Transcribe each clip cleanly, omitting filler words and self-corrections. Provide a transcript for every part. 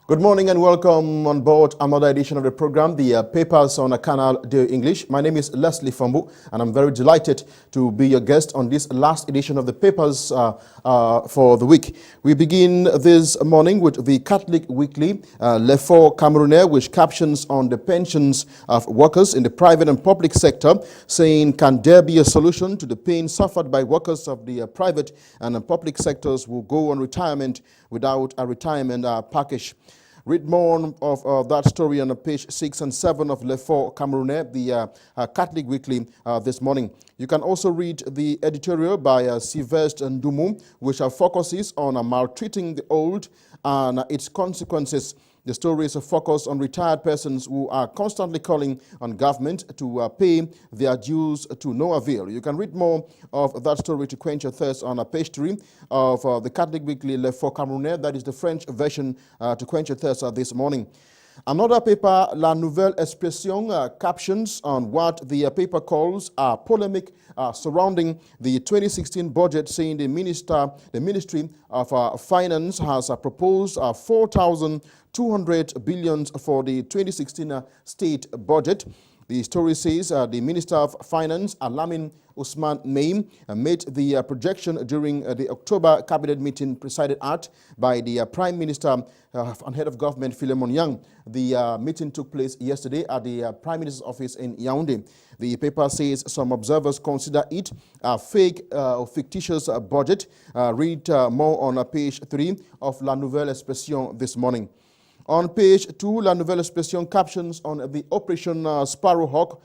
Good morning and welcome on board another edition of the program, the Papers on a Canal de English. My name is Lesley Fombuh, and I'm very delighted to be your guest on this last edition of the Papers for the week. We begin this morning with the Catholic Weekly, Le Cameroon, which captions on the pensions of workers in the private and public sector, saying, can there be a solution to the pain suffered by workers of the private and public sectors who go on retirement without a retirement package? Read more of that story on page 6 and 7 of Le Cameroon, the Catholic Weekly this morning. You can also read the editorial by Sylvestre Ndumu, which focuses on maltreating the old and its consequences. The story is a focus on retired persons who are constantly calling on government to pay their dues to no avail. You can read more of that story to quench your thirst on page 3 of the Catholic Weekly Le Cameroun. That is the French version to quench your thirst this morning. Another paper, La Nouvelle Expression, captions on what the paper calls a polemic surrounding the 2016 budget, saying the Ministry of Finance has proposed 4,200 billion for the 2016 state budget. The story says the Minister of Finance, Alamin Usman Naim, made the projection during the October cabinet meeting presided at by the Prime Minister and Head of Government, Philemon Yang. The meeting took place yesterday at the Prime Minister's office in Yaoundé. The paper says some observers consider it a fake or fictitious budget. Read more on page 3 of La Nouvelle Expression this morning. On page 2, La Nouvelle Expression captions on the Operation Sparrowhawk,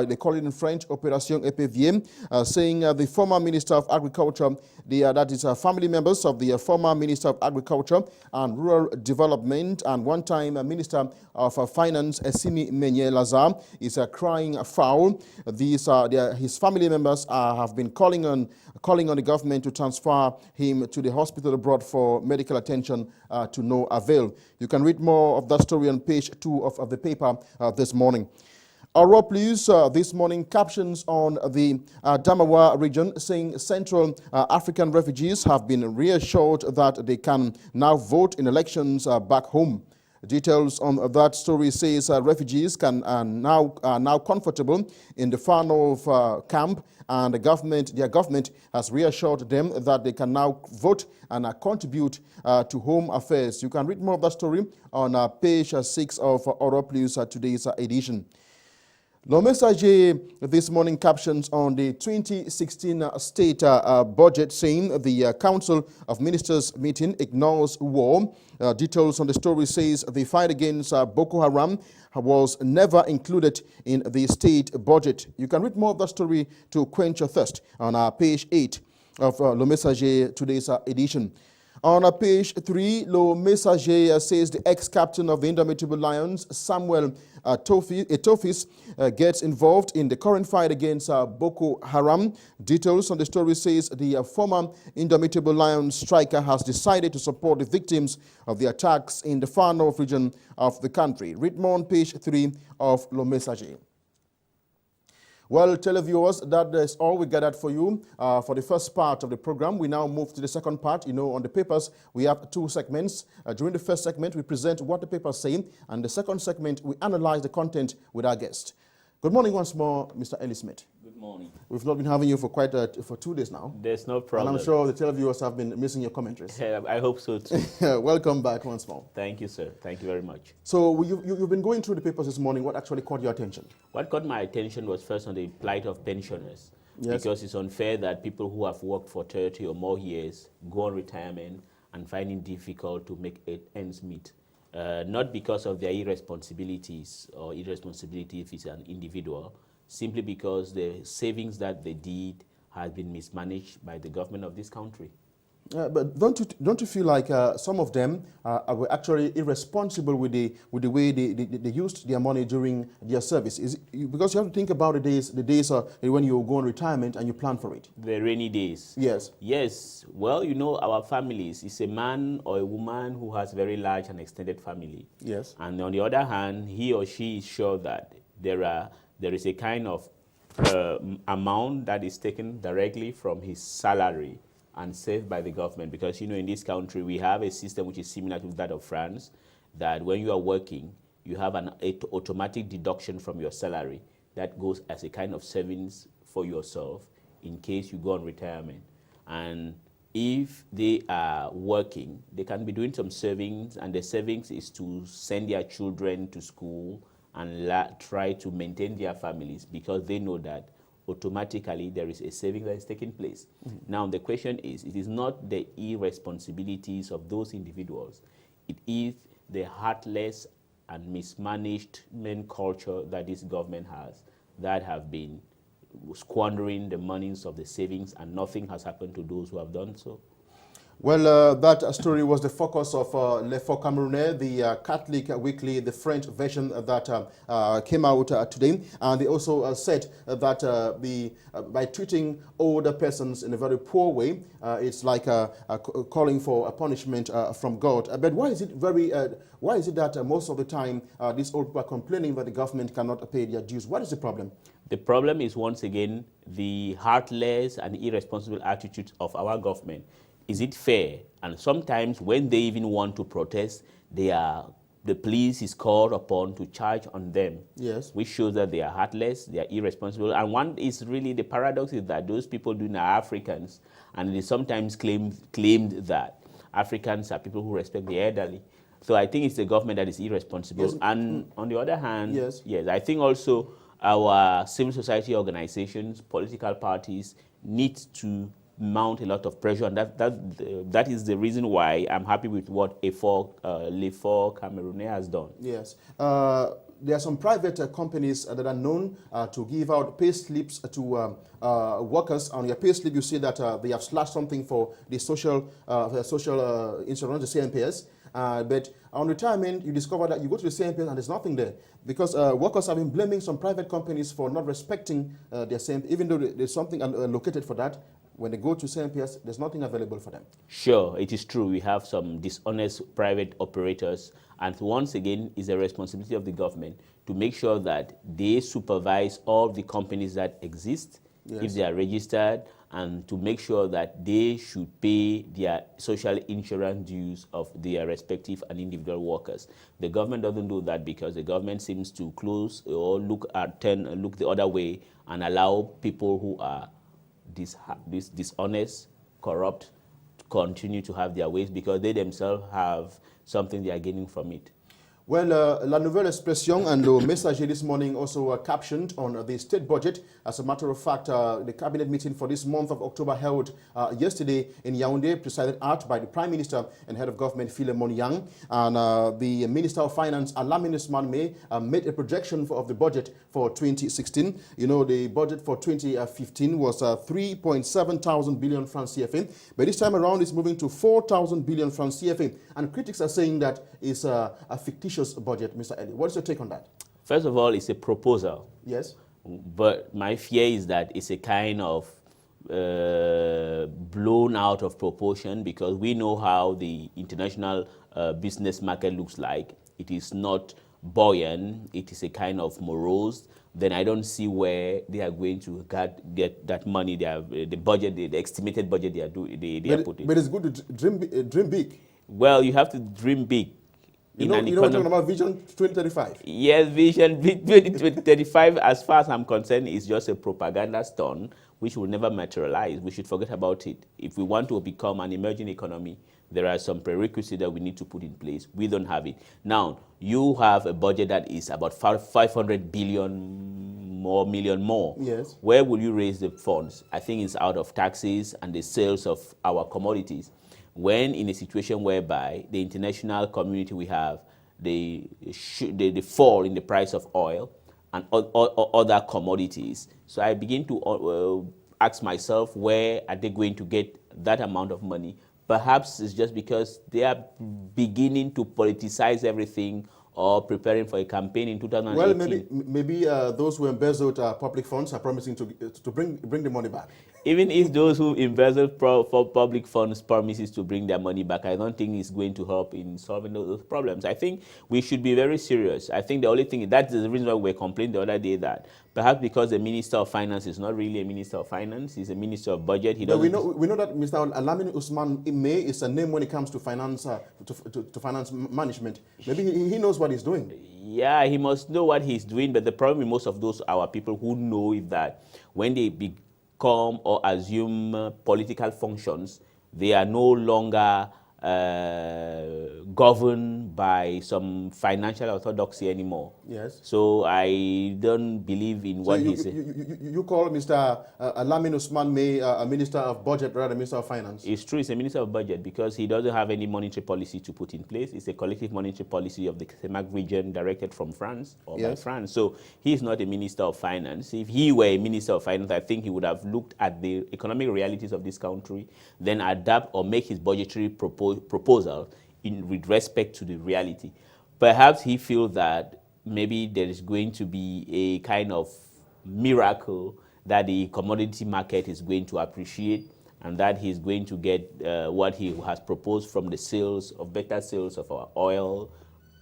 they call it in French, Opération Épervier, saying the former Minister of Agriculture, that is family members of the former Minister of Agriculture and Rural Development and one-time Minister of Finance, Essimi Menye Lazar, is crying foul. His family members have been calling on the government to transfer him to the hospital abroad for medical attention to no avail. You can read more of that story on page 2 of the paper this morning. Our please this morning captions on the Damawa region, saying Central African refugees have been reassured that they can now vote in elections back home. Details on that story says refugees are now comfortable in the Far North camp, and their government has reassured them that they can now vote and contribute to home affairs. You can read more of that story on page 6 of Europe Plus today's edition. Le Messager this morning captions on the 2016 state budget, saying the Council of Ministers meeting ignores war. Details on the story says the fight against Boko Haram was never included in the state budget. You can read more of that story to quench your thirst on page 8 of Le Messager today's edition. On page 3, Le Messager says the ex-captain of the Indomitable Lions, Samuel Etofis, gets involved in the current fight against Boko Haram. Details on the story says the former Indomitable Lions striker has decided to support the victims of the attacks in the far north region of the country. Read more on page 3 of Le Messager. Well, televiewers, that is all we gathered for you for the first part of the program. We now move to the second part. On the papers, we have two segments. During the first segment, we present what the papers say, and the second segment, we analyze the content with our guest. Good morning once more, Mr. Elie Smith. Good morning. We've not been having you for for 2 days now. There's no problem. And I'm sure the televiewers have been missing your commentaries. I hope so too. Welcome back once more. Thank you, sir. Thank you very much. So you've been going through the papers this morning. What actually caught your attention? What caught my attention was first on the plight of pensioners. Yes. Because it's unfair that people who have worked for 30 or more years go on retirement and find it difficult to make ends meet. Not because of their irresponsibilities or irresponsibility if it's an individual, simply because the savings that they did has been mismanaged by the government of this country. But don't you feel like some of them were actually irresponsible with the way they used their money during their service? Because you have to think about the days when you go on retirement and you plan for it. The rainy days. Yes. Yes. Well, our families, it's a man or a woman who has very large and extended family. Yes. And on the other hand, he or she is sure that there is a kind of amount that is taken directly from his salary and saved by the government, because in this country we have a system which is similar to that of France. that when you are working, you have an automatic deduction from your salary that goes as a kind of savings for yourself in case you go on retirement. And if they are working, they can be doing some savings, and the savings is to send their children to school and try to maintain their families, because they know that automatically there is a saving that is taking place. Now the question is, it is not the irresponsibilities of those individuals, it is the heartless and mismanaged culture that this government has, that have been squandering the monies of the savings, and nothing has happened to those who have done so. Well, that story was the focus of Le Cameroon, the Catholic weekly, the French version that came out today. And they also said that by treating older persons in a very poor way, it's like calling for a punishment from God. But why is it that most of the time these old people are complaining that the government cannot pay their dues? What is the problem? The problem is, once again, the heartless and irresponsible attitude of our government. Is it fair? And sometimes when they even want to protest, the police is called upon to charge on them. Yes. Which shows that they are heartless, they are irresponsible. And one is really, the paradox is that those people doing are Africans, and they sometimes claimed that Africans are people who respect the elderly. So I think it's the government that is irresponsible. Yes. And on the other hand, yes, I think also our civil society organizations, political parties need to mount a lot of pressure, and that is the reason why I'm happy with what Le Cameroon has done. Yes. There are some private companies that are known to give out pay slips to workers. On your pay slip, you see that they have slashed something for the social insurance, the CNPS. But on retirement, you discover that you go to the CNPS and there's nothing there, because workers have been blaming some private companies for not respecting their CNPS, even though there's something allocated for that. When they go to CNPS, there's nothing available for them. Sure, it is true. We have some dishonest private operators, and once again, it's a responsibility of the government to make sure that they supervise all the companies that exist, yes, if they are registered, and to make sure that they should pay their social insurance dues of their respective and individual workers. The government doesn't do that because the government seems to close or look the other way and allow people who are dishonest, corrupt, to continue to have their ways, because they themselves have something they are gaining from it. Well, La Nouvelle Expression and Le Messager this morning also captioned on the state budget. As a matter of fact, the cabinet meeting for this month of October held yesterday in Yaoundé, presided at by the Prime Minister and Head of Government, Philemon Yang. And the Minister of Finance, Alamine Ousmane, made a projection of the budget for 2016. You know, the budget for 2015 was 3.7 thousand billion francs CFA. But this time around, it's moving to 4,000 billion francs CFA. And critics are saying that it's a fictitious budget. Mr. Elie, what is your take on that? First of all, it's a proposal. Yes. But my fear is that it's a kind of blown out of proportion, because we know how the international business market looks like. It is not buoyant. It is a kind of morose. Then I don't see where they are going to get that money. They have the budget, the estimated budget they are putting. But it's good to dream big. Well, you have to dream big. You know we're talking about Vision 2035. Yes, Vision 2035, as far as I'm concerned, is just a propaganda stunt which will never materialize. We should forget about it. If we want to become an emerging economy, there are some prerequisites that we need to put in place. We don't have it. Now, you have a budget that is about 500 billion million more. Yes. Where will you raise the funds? I think it's out of taxes and the sales of our commodities. When in a situation whereby the international community we have, the fall in the price of oil and other commodities. So I begin to ask myself, where are they going to get that amount of money? Perhaps it's just because they are beginning to politicize everything or preparing for a campaign in 2018. Well, maybe those who embezzled public funds are promising to bring the money back. Even if those who embezzle for public funds promises to bring their money back, I don't think it's going to help in solving those problems. I think we should be very serious. I think the only thing, that's the reason why we complained the other day that perhaps because the Minister of Finance is not really a Minister of Finance, he's a Minister of Budget. But we know that Mr. Alamin Usman May is a name when it comes to finance, to finance management. Maybe he knows what he's doing. Yeah, he must know what he's doing, but the problem with most of those our people who know is that when they become or assume political functions, they are no longer governed by some financial orthodoxy anymore. Yes. So I don't believe in what he said. You call Mr. Alamin Usman May a Minister of Budget rather than Minister of Finance? It's true, it's a Minister of Budget because he doesn't have any monetary policy to put in place. It's a collective monetary policy of the CEMAC region directed from France or by France. So he's not a Minister of Finance. If he were a Minister of Finance, I think he would have looked at the economic realities of this country, then adapt or make his budgetary proposal with respect to the reality. Perhaps he feels that maybe there is going to be a kind of miracle that the commodity market is going to appreciate and that he's going to get what he has proposed from the sales of better sales of our oil,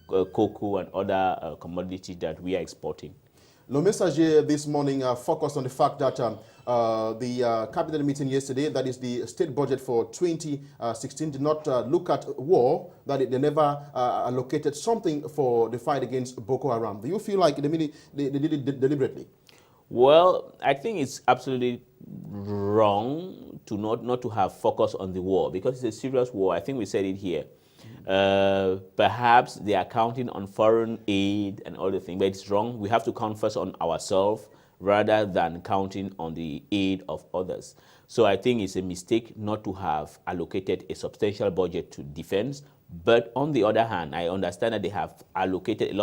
cocoa and other commodities that we are exporting. Le Messager this morning focused on the fact that the cabinet meeting yesterday, that is the state budget for 2016, did not look at war, that they never allocated something for the fight against Boko Haram. Do you feel like they did it deliberately? Well, I think it's absolutely wrong to not to have focus on the war because it's a serious war. I think we said it here. Perhaps they are counting on foreign aid and all the things, but it's wrong. We have to count first on ourselves rather than counting on the aid of others. So I think it's a mistake not to have allocated a substantial budget to defense. But on the other hand, I understand that they have allocated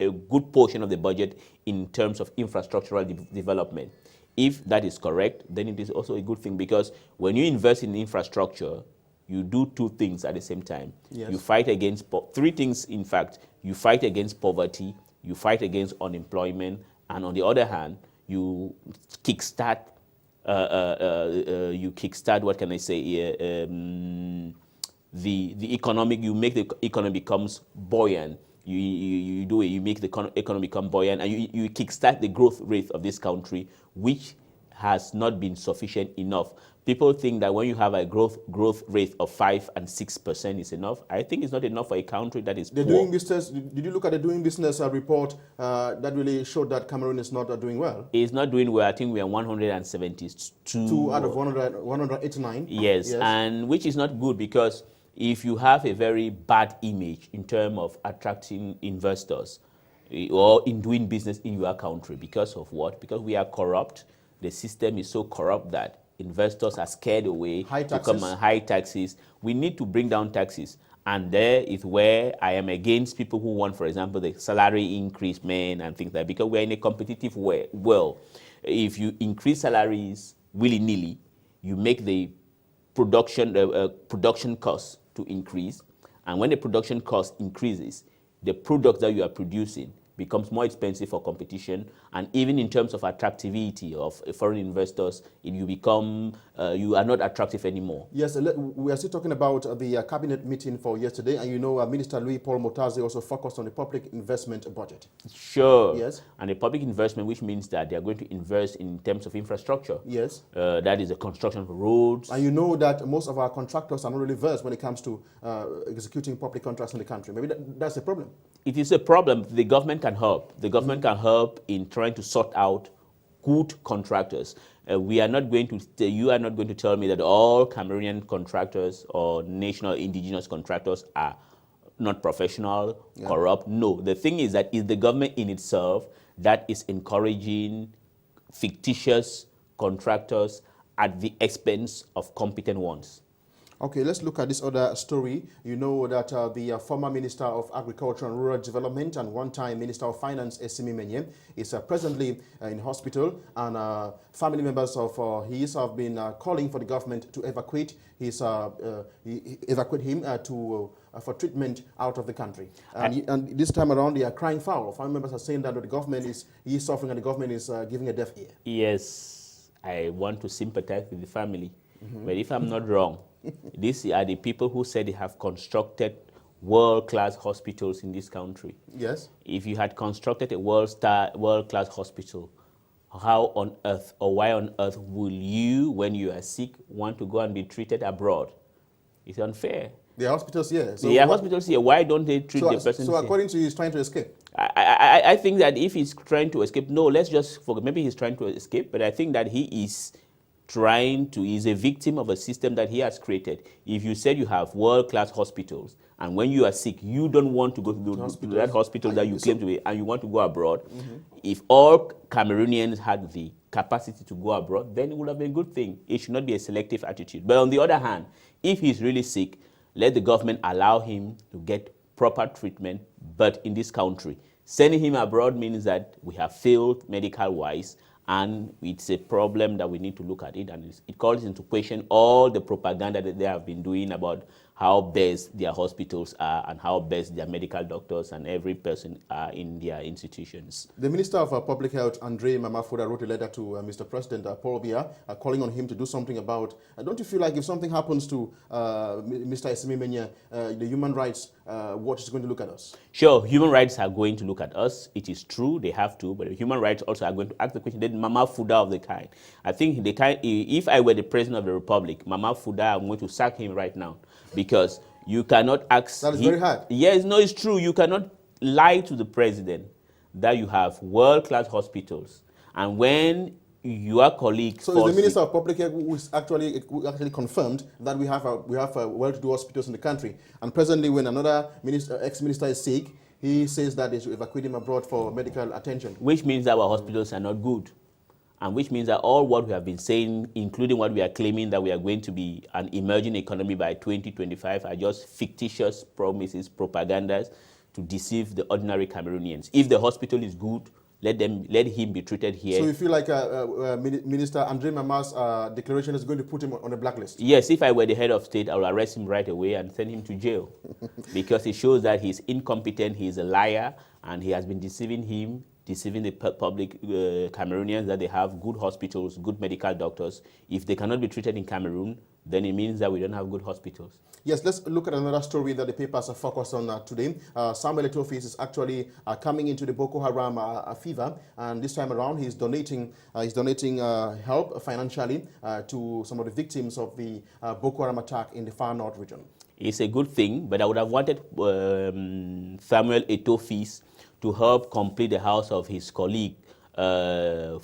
a good portion of the budget in terms of infrastructural development. If that is correct, then it is also a good thing because when you invest in infrastructure, you do two things at the same time. Yes. You fight against, three things in fact. You fight against poverty, you fight against unemployment, and on the other hand, you kickstart, what can I say, the economic, you make the economy becomes buoyant. You make the economy become buoyant, and you kickstart the growth rate of this country, which has not been sufficient enough. People think that when you have a growth rate of 5 and 6% is enough. I think it's not enough for a country that is poor. Doing business, did you look at the doing business report that really showed that Cameroon is not doing well? It's not doing well. I think we are 172. 2 out of 189. Yes, and which is not good because if you have a very bad image in terms of attracting investors or in doing business in your country, because of what? Because we are corrupt. The system is so corrupt that investors are scared away to come and high taxes. We need to bring down taxes. And there is where I am against people who want, for example, the salary increasement and things like that, because we're in a competitive world. If you increase salaries willy-nilly, you make the production costs to increase. And when the production cost increases, the product that you are producing becomes more expensive for competition, and even in terms of attractivity of foreign investors, you become, you are not attractive anymore. Yes, we are still talking about the cabinet meeting for yesterday, and you know Minister Louis-Paul Motaze also focused on the public investment budget. Sure. Yes. And the public investment, which means that they are going to invest in terms of infrastructure. Yes. That is the construction of roads. And you know that most of our contractors are not really versed when it comes to executing public contracts in the country. Maybe that's a problem. It is a problem. The government can help. The government can help in trying to sort out good contractors. We are not going to, you are not going to tell me that all Cameroonian contractors or national indigenous contractors are not professional, corrupt. No, the thing is that it's the government in itself that is encouraging fictitious contractors at the expense of competent ones. Okay, let's look at this other story. You know that the former Minister of Agriculture and Rural Development and one-time Minister of Finance, Elie Smith, is presently in hospital, and family members of his have been calling for the government to evacuate him for treatment out of the country. And this time around, they are crying foul. Family members are saying that the government is suffering and the government is giving a deaf ear. Yes, I want to sympathize with the family. But if I'm not wrong, these are the people who said they have constructed world-class hospitals in this country. Yes. If you had constructed a world-class hospital, how on earth or why on earth will you, when you are sick, want to go and be treated abroad? It's unfair. There are hospitals here. So there are hospitals here. Why don't they treat the person So according to you, he's trying to escape? I think that if he's trying to escape, no, let's just forget. Maybe he's trying to escape, but I think that he is he's a victim of a system that he has created. If you said you have world-class hospitals, and when you are sick, you don't want to go to that hospital that you claim to be, and you want to go abroad, if all Cameroonians had the capacity to go abroad, then it would have been a good thing. It should not be a selective attitude. But on the other hand, if he's really sick, let the government allow him to get proper treatment, but in this country. Sending him abroad means that we have failed medical-wise, and it's a problem that we need to look at it, and it calls into question all the propaganda that they have been doing about how best their hospitals are and how best their medical doctors and every person are in their institutions. The Minister of Public Health, Andre Mamafuda, wrote a letter to Mr. President Paul Biya, calling on him to do something about, don't you feel like if something happens to Mr. Esimimenya, the human rights watch is going to look at us? Sure, human rights are going to look at us. It is true, they have to, but the human rights also are going to ask the question, then Mamafuda of the kind. I think the kind, if I were the President of the Republic, Mamafuda, I'm going to sack him right now. Because you cannot ask... That is very hard. Yes, no, it's true. You cannot lie to the president that you have world-class hospitals. And when your colleague... So is the Minister of Public Health who actually confirmed that we have well-to-do hospitals in the country. And presently when another ex-minister is sick, he says that they should evacuate him abroad for medical attention. Which means that our hospitals are not good. And which means that all what we have been saying, including what we are claiming that we are going to be an emerging economy by 2025, are just fictitious promises, propagandas to deceive the ordinary Cameroonians. If the hospital is good, let him be treated here. So you feel like Minister Andre Mama's declaration is going to put him on a blacklist? Yes, if I were the head of state, I would arrest him right away and send him to jail. Because it shows that he's incompetent, he's a liar, and he has been deceiving the public Cameroonians that they have good hospitals, good medical doctors. If they cannot be treated in Cameroon, then it means that we don't have good hospitals. Yes, let's look at another story that the papers are focused on today. Samuel Eto'o is actually coming into the Boko Haram fever, and this time around he's donating help financially to some of the victims of the Boko Haram attack in the far north region. It's a good thing, but I would have wanted Samuel Eto'o to help complete the house of his colleague, Foué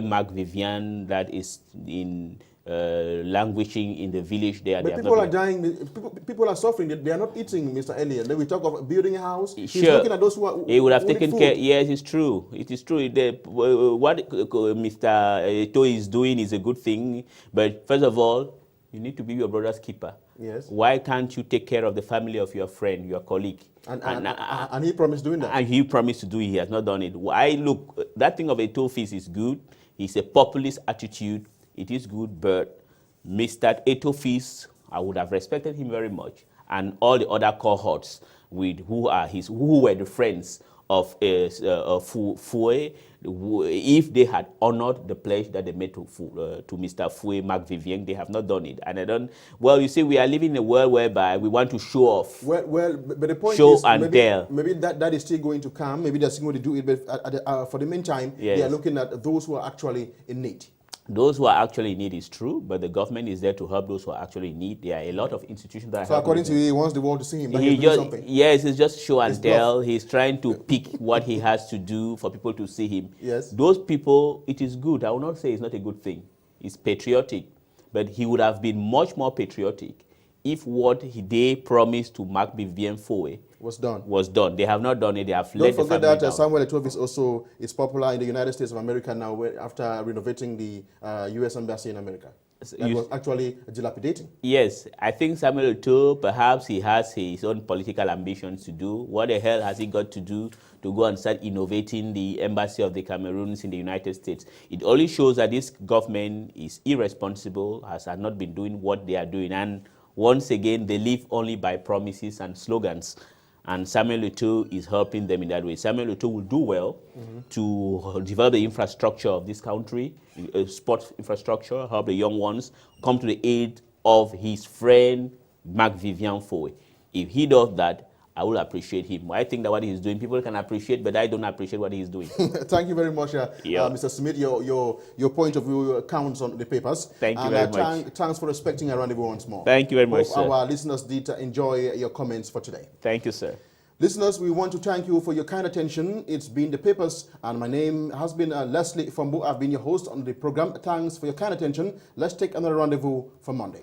Marc Vivian, that is in languishing in the village there. But people are dying, people are suffering, they are not eating, Mr. Elie. And then we talk of building a house. Sure. He's looking at those who he would have taken food. care. Yes, it's true. It is true. What Mr. Eto'o is doing is a good thing. But first of all, you need to be your brother's keeper. Yes. Why can't you take care of the family of your friend, your colleague? And he promised doing that. And he promised to do it. He has not done it. Look, that thing of Eto'o is good. It's a populist attitude. It is good, but Mr. Eto'o, I would have respected him very much, and all the other cohorts who were the friends of Foué, if they had honored the pledge that they made to Mr. Foué Marc Vivian, they have not done it. And you see, we are living in a world whereby we want to show off. Well, but the point show is, and tell. Maybe that is still going to come. Maybe they're still going to do it, but for the meantime, yes, they are looking at those who are actually in need. Those who are actually in need is true, but the government is there to help those who are actually in need. There are a lot of institutions that are So according to you, he wants the world to see him. Yes, it's just show and tell. He's trying to pick what he has to do for people to see him. Yes. Those people, it is good. I will not say it's not a good thing. It's patriotic. But he would have been much more patriotic if what they promised to Marc Vivian Foué was done. They have not done it. They have let the family down. Don't forget that Samuel Eto'o is popular in the United States of America now after renovating the U.S. Embassy in America. that was actually dilapidating. Yes, I think Samuel Eto'o, perhaps he has his own political ambitions to do. What the hell has he got to do to go and start innovating the embassy of the Cameroons in the United States? It only shows that this government is irresponsible, has not been doing what they are doing. And once again, they live only by promises and slogans. And Samuel Eto'o is helping them in that way. Samuel Eto'o will do well to develop the infrastructure of this country, sports infrastructure, help the young ones, come to the aid of his friend, Marc-Vivien Foe. If he does that, I will appreciate him. I think that what he's doing, people can appreciate, but I don't appreciate what he's doing. Thank you very much, Mr. Smith. Your point of view counts on the papers. Thank you very much. Thanks for respecting our rendezvous once more. Thank you very much, sir. Our listeners did enjoy your comments for today. Thank you, sir. Listeners, we want to thank you for your kind attention. It's been the papers, and my name has been Lesley Fombuh. I've been your host on the program. Thanks for your kind attention. Let's take another rendezvous for Monday.